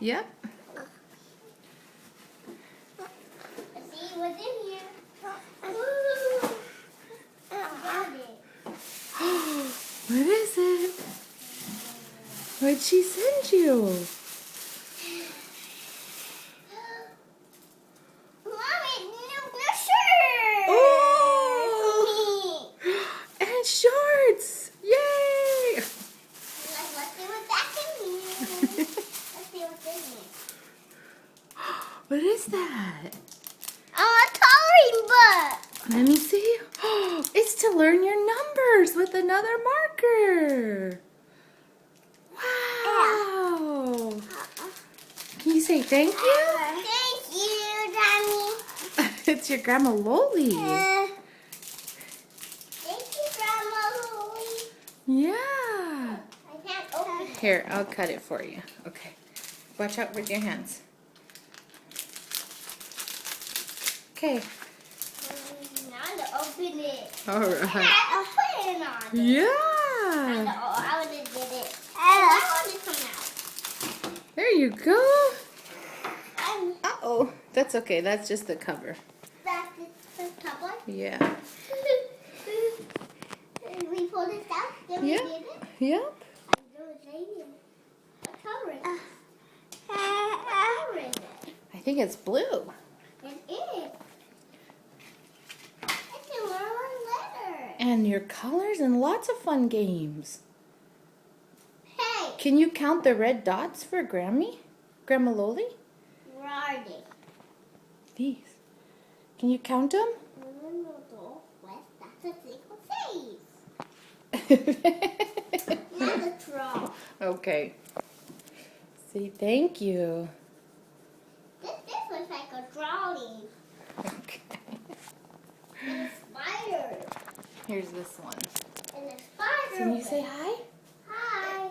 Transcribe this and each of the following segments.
Yep. Let's see what's in here. Ooh. I got it. What is it? What'd she send you? Mommy, new shirt. Oh! And shorts! Yay! Let's see what's back in here. Let's see what's in here. What is that? Oh, a coloring book. Let me see. Oh, it's to learn your numbers with another marker. Wow. Can you say thank you? Thank you, Daddy. It's your Grandma Loli. Thank you, Grandma Lily. Yeah. I can't open it. Here, I'll cut it for you. Okay. Watch out with your hands. Okay. Now to open it. All right. I'll put it on. Yeah. I want to get it. I want to come out. There you go. Uh-oh. That's okay. That's just the cover. That's the top one. Yeah. We pull this out. Then we Yeah. get it. Yep. I do it right here. What color is it? What color is it? I think it's blue. It is. It's a one letter. And your colors and lots of fun games. Hey, Can you count the red dots for Grandma Loli? where are they? These. Can you count them? West, that's a single face. Now the draw. Okay. Say thank you. This looks like a drawing. Okay. And a spider. Here's this one. And a spider. Can you say hi? Hi.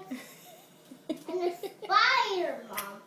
And a spider, Mom.